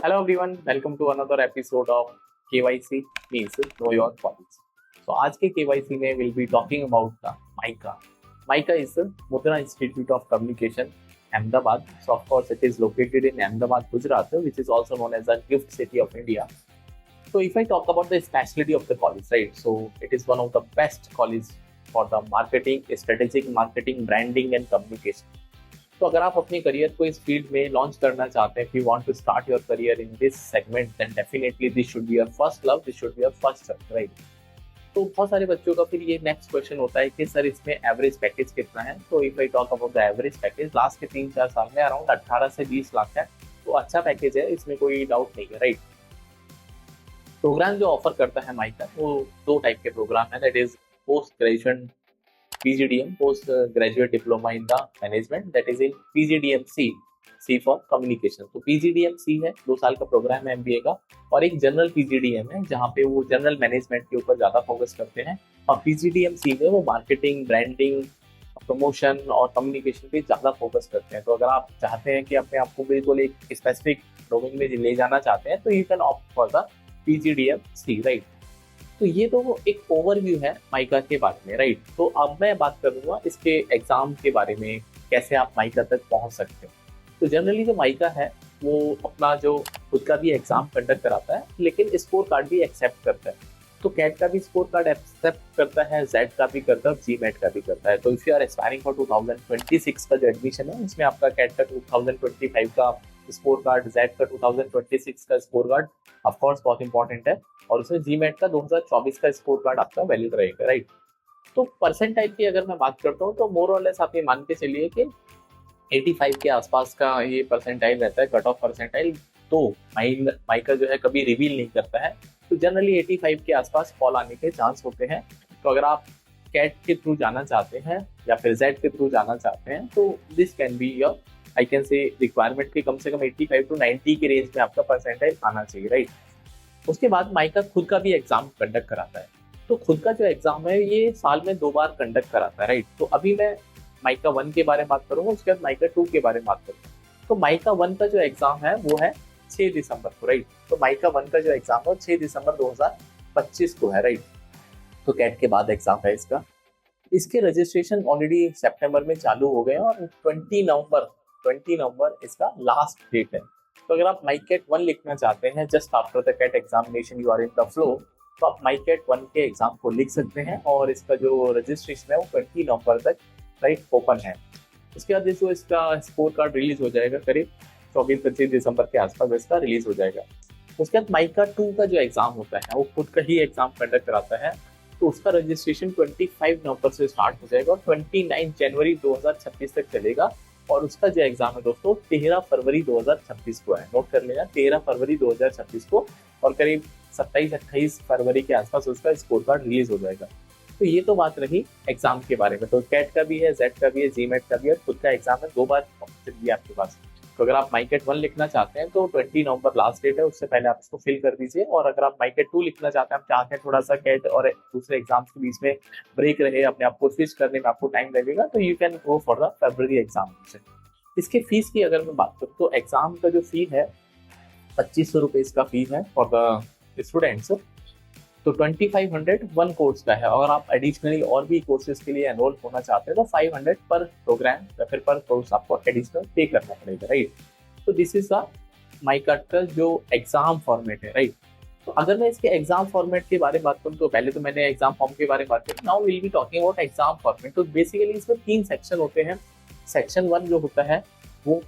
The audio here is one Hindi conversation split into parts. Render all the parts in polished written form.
Hello everyone, welcome to another episode of KYC means Know Your College. So आज के KYC में we'll be talking about the MICA. MICA is Mudra Institute of Communication, Ahmedabad. So of course it is located in Ahmedabad, Gujarat, which is also known as the gift city of India. So if I talk about the specialty of the college, right? So it is one of the best college for the marketing, strategic marketing, branding and communication. तो अगर आप अपने करियर को इस फील्ड में लॉन्च करना चाहते हैं, if you want to start your career in this segment, then definitely this should be your first love, this should be your first choice, right? तो बहुत सारे बच्चों का फिर ये नेक्स्ट क्वेश्चन होता है कि सर इसमें एवरेज पैकेज कितना है। तो if I talk about the average package last के 3-4 साल में अराउंड 18 से 20 लाख है। तो अच्छा पैकेज है, इसमें कोई डाउट नहीं है, राइट। प्रोग्राम जो ऑफर करता है माइका वो दो टाइप के प्रोग्राम है, that is post graduation PGDM, post graduate diploma in the management, that is in PGDM C for communication। तो PGDM C है, 2 साल का प्रोग्राम है MBA का, और एक जनरल PGDM है जहाँ पे वो जनरल मैनेजमेंट के ऊपर ज्यादा फोकस करते हैं। और PGDM C में वो मार्केटिंग, ब्रांडिंग, प्रमोशन और कम्युनिकेशन पे ज्यादा फोकस करते हैं। तो अगर आप चाहते हैं कि अपने आप को बिल्कुल एक स्पेसिफिक डोमेन में ले जाना चाहते हैं तो you can opt for the PGDM C, right. तो ये तो एक ओवरव्यू है माइका के बारे में, राइट। तो अब मैं बात करूंगा इसके एग्जाम के बारे में, कैसे आप माइका तक पहुंच सकते हैं। तो जनरली जो माइका है वो अपना जो खुद का भी एग्जाम कंडक्ट कराता है, लेकिन स्कोर कार्ड भी एक्सेप्ट करता है। तो कैट का भी स्कोर कार्ड एक्सेप्ट करता है, जेड का भी करता है, जीमेट का भी करता है। तो if you are aspiring for 2026 का जो एडमिशन है उसमें आपका कैट का 2025 का स्कोर कार्ड, जेड का 2026 का स्कोर कार्ड ऑफ कोर्स बहुत इंपॉर्टेंट है, और उसमें जीमेट का 2024 का स्कोर कार्ड आपका वैलिड रहेगा, राइट। तो परसेंटाइल की अगर मैं बात करता हूँ तो मोर और लेस आप ये मान के चलिए कि 85 के आसपास का ये परसेंटाइल रहता है, कट ऑफ परसेंटाइल। तो माइका जो है कभी रिवील नहीं करता है, तो जनरली 85 के आसपास कॉल आने के चांस होते हैं। तो अगर आप कैट के थ्रू जाना चाहते हैं या फिर जेड के थ्रू जाना चाहते हैं तो this can be your, I can say requirement की कम से कम 85 to 90 के रेंज में आपका परसेंटाइल आना चाहिए, राइट। उसके बाद माइका खुद का भी एग्जाम कंडक्ट कराता है। तो खुद का जो एग्जाम है ये साल में 2 बार कंडक्ट कराता है, राइट। तो अभी मैं माइका 1 के बारे में बात करूंगा, उसके बाद माइका 2 के बारे में बात करूंगा। तो माइका 1 का जो एग्जाम है वो है 6 दिसंबर को, राइट। तो माइका 1 का जो एग्जाम है 6 दिसंबर 2025 को है, राइट। तो कैट के बाद एग्जाम है इसका। इसके रजिस्ट्रेशन ऑलरेडी सितंबर में चालू हो गए हैं और 20 नवंबर इसका लास्ट डेट है। तो अगर आप माइकेट 1 लिखना चाहते हैं just after the CAT examination you are in the flow, तो आप माइकेट 1 के एग्जाम को लिख सकते हैं और इसका जो रजिस्ट्रेशन है वो 20 नवंबर तक, राइट, ओपन है। उसके बाद जो इसका स्कोर कार्ड रिलीज हो जाएगा करीब 24-25 दिसंबर के आसपास इसका रिलीज हो जाएगा। उसके बाद माइका 2 का जो एग्जाम होता है वो खुद का ही एग्जाम कंडक्ट कराता है। तो उसका रजिस्ट्रेशन 25 नवंबर से स्टार्ट हो जाएगा और 29 जनवरी 2026 तक चलेगा। और उसका जो एग्जाम है दोस्तों 13 फरवरी 2026 को है, नोट कर लेना, 13 फरवरी 2026 को, और करीब 27-28 फरवरी के आसपास उसका स्कोर कार्ड रिलीज हो जाएगा। तो ये तो बात रही एग्जाम के बारे में। तो कैट का भी है, जेड का भी है, जीमेट का भी है, खुद का एग्जाम है, 2 बार ऑप्शन भी आपके पास। तो अगर आप माइकेट 1 लिखना चाहते हैं तो 20 नवंबर लास्ट डेट है, उससे पहले आप इसको फिल कर दीजिए। और अगर आप माइकेट 2 लिखना चाहते हैं, आप चाहते हैं थोड़ा सा कैट और दूसरे एग्जाम्स के बीच में ब्रेक रहे, अपने आप को स्विच करने में आपको टाइम लगेगा, तो you can go for the February examination. इसके फीस की अगर मैं बात करूँ तो एग्जाम का जो फी है 2500 रुपये इसका फी है फॉर द स्टूडेंट्स। तो 2500 1 कोर्स का है, और आप एडिशनली और भी कोर्सेज के लिए एनरोल होना चाहते हैं तो 500 पर प्रोग्राम या फिर पर कोर्स आपको एडिशनल पे करना पड़ेगा, राइट। तो दिस इज द माइका का जो एग्जाम फॉर्मेट है, राइट। तो अगर मैं इसके एग्जाम फॉर्मेट के बारे में बात करूँ तो पहले तो मैंने एग्जाम फॉर्म के बारे में बात करी, now will be talking about exam format. तो बेसिकली इसमें 3 सेक्शन होते हैं। सेक्शन 1 जो होता है वो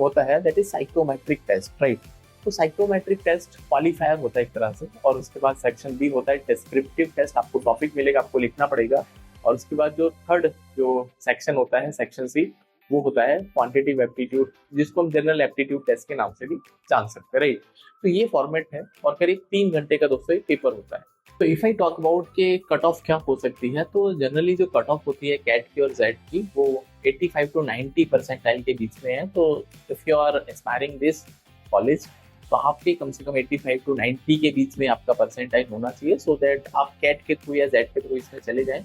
होता है that is psychometric test, right. तो साइकोमेट्रिक टेस्ट क्वालिफायर होता है एक तरह से, और उसके बाद सेक्शन बी होता है डिस्क्रिप्टिव टेस्ट, आपको टॉपिक मिलेगा, आपको लिखना पड़ेगा। और उसके बाद जो थर्ड जो सेक्शन होता है सेक्शन सी, वो होता है क्वांटिटेटिव एप्टीट्यूड, जिसको हम जनरल एप्टीट्यूड टेस्ट के नाम से भी जान सकते हैं, राइट। तो ये फॉर्मेट है और करीब 3 घंटे का दोस्तों ये पेपर होता है। तो इफ आई टॉक अबाउट के कट ऑफ क्या हो सकती है, तो जनरली जो कट ऑफ होती है कैट की और जेड की वो 85 to 90 परसेंटाइल के बीच में है। तो if you are aspiring this college तो आपके कम से कम 85 to 90 के बीच में आपका परसेंटाइल होना चाहिए, सो दैट आप कैट के थ्रू या जेड के थ्रू इसमें चले जाएं।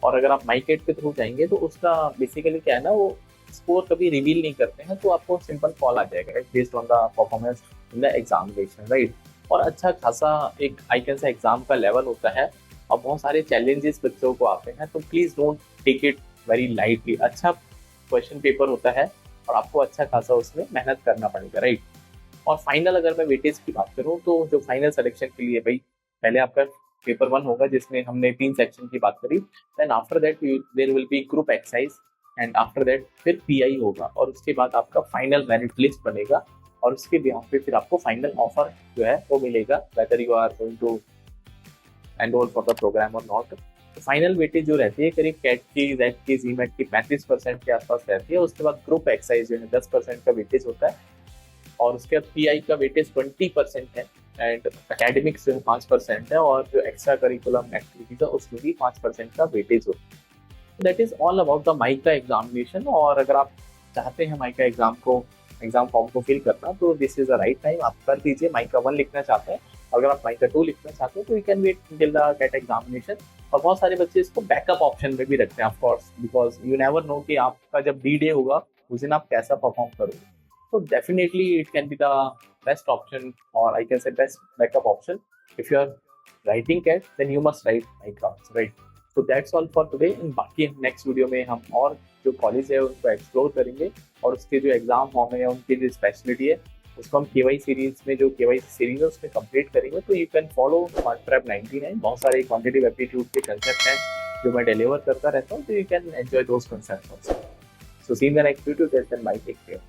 और अगर आप माइकेट के थ्रू जाएंगे तो उसका बेसिकली क्या है ना, वो स्कोर कभी रिवील नहीं करते हैं, तो आपको सिंपल कॉल आ जाएगा based on the performance in the examination, right. और अच्छा खासा एक आई कैन से एग्जाम का लेवल होता है और बहुत सारे चैलेंजेस बच्चों को आते हैं, तो please don't take it very lightly. अच्छा क्वेश्चन पेपर होता है और आपको अच्छा खासा उसमें मेहनत करना पड़ेगा, राइट। और फाइनल अगर मैं वेटेज की बात करूँ तो जो फाइनल सिलेक्शन के लिए भाई पहले आपका पेपर 1 होगा जिसमें हमने 3 सेक्शन की बात करी, then after that there will be group exercise and after that फिर पीआई होगा और उसके बाद आपका फाइनल मेरिट लिस्ट बनेगा और उसके बिहाफ पे फिर आपको फाइनल ऑफर जो है वो मिलेगा, whether you are going to enrol for the programme और नॉट। तो फाइनल वेटेज जो रहती है करीब कैट की, जेड की, जीमेट की 35% के आसपास रहती है। उसके बाद ग्रुप एक्सरसाइज जो है 10% का वेटेज होता है और उसके बाद पीआई का वेटेज 20% है एंड एकेडमिक्स जो है 5% है और जो एक्स्ट्रा करिकुलम एक्टिविटीज है उसमें भी 5% का वेटेज होता है। That is all about the mica examination. और अगर आप चाहते हैं माइका एग्जाम फॉर्म को फिल करना तो this is the right time, आप कर दीजिए। माइका 1 लिखना चाहते हैं, अगर आप माइका 2 लिखना चाहते हैं तो you can wait till the GATE examination. और बहुत सारे बच्चे इसको बैकअप ऑप्शन में भी रखते हैं, of course, because you never know कि आपका जब डी डे होगा उस दिन आप कैसा परफॉर्म करोगे। So definitely it can be the best option, or I can say best backup option. If you are writing CAT, then you must write MICA, right? So that's all for today. And बाकी नेक्स्ट वीडियो में हम और जो कॉलेज है उनको एक्सप्लोर करेंगे और उसके जो एग्जाम फॉर्म है उनकी जो स्पेशलिटी है उसको हम केवाई सीरीज में, जो केवाईसी सीरीज है उसमें कंप्लीट करेंगे। तो यू कैन फॉलो कॉन्ट्रैप 99, बहुत सारे क्वांटिटेटिव एप्टीट्यूड के कंसेप्ट हैं जो मैं डिलीवर करता रहता हूँ, तो you can enjoy those concept also. So see you in the next video. Till then, bye, take care.